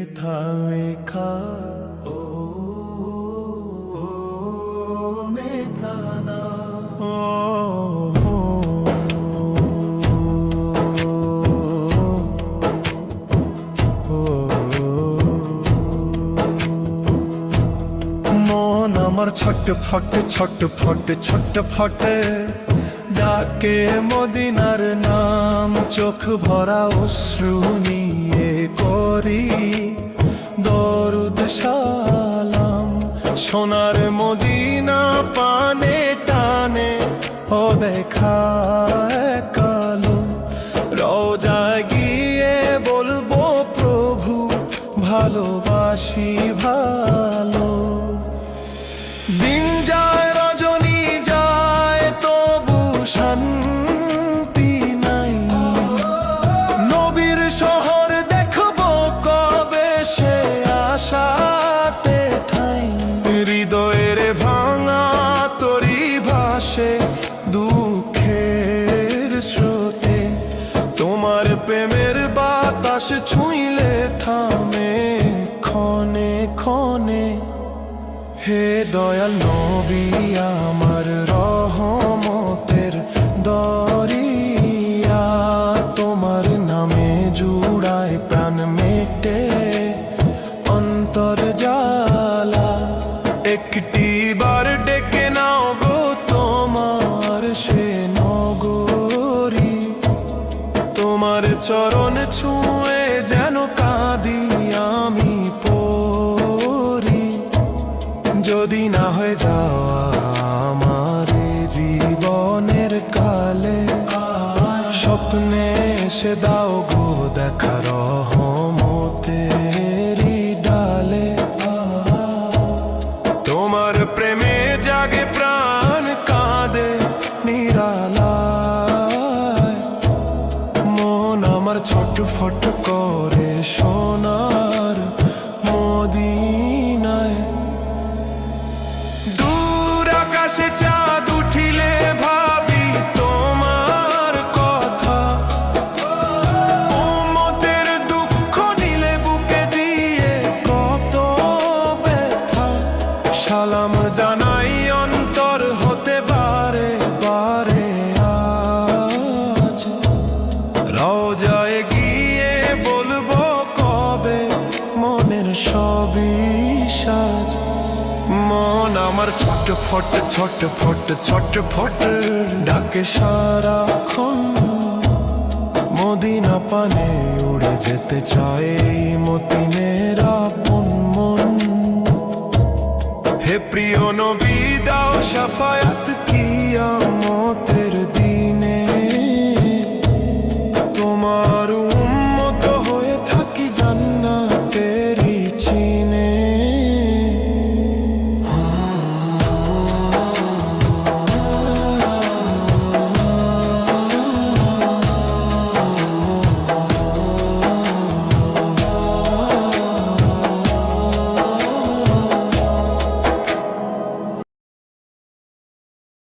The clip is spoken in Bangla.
মেঘা ও মেঘানা ও মন আমার ছটফটে ডাকে মদিনার নাম, চোখ ভরা অশ্রু নিয়ে করি দরুদ সালাম। সোনার মদিনা পানে টানে ও দেখা কালো, রওজায় গিয়ে বলবো প্রভু ভালোবাসি ভালো। দিন যায় রজনী যায় তবু শান্তি নাই, নবীর শহর দেখবো কবে সে আশাতে ঠাই। হৃদয়ের ভাঙা তরি ভাসে দুঃখের স্রোতে, তোমার প্রেমের বাতাস ছুঁইলে থামে ক্ষণে ক্ষণে। হে দয়াল নবী আমার রহমতের দরিয়া, তোমার নামে জুড়ায় প্রাণ মেটে অন্তর জ্বালা। একটি বার ডেকে নাও গো তোমার সে নগরী, তোমার চরণ ছুঁয়ে যেন কাঁদি আমি পড়ি। যদি না হয়ে যাওয়া আমার জীবনের কালে, স্বপ্নে এসে দাও গো দেখা রহমতেরি ডালে। তোমার প্রেমে জাগে প্রাণ কাঁদে নিরালায়, মন আমার ছটফট করে সোনার মদিনায়। দূর আকাশে চাঁদ উঠিলে ভাবি তোমার কথা, উম্মতের দুঃখ নিলে বুকে দিয়ে কত ব্যথা। সালাম জানাই অন্তর হতে বারে বারে আজ, রওজায় গিয়ে বলবো কবে মনের সবই সাজ। মন আমার ছটফট ডাকে সারাক্ষণ, মদিনা পানে উড়ে যেতে চায় মতিনের আপন মন। হে প্রিয় নবী দাও শাফায়াত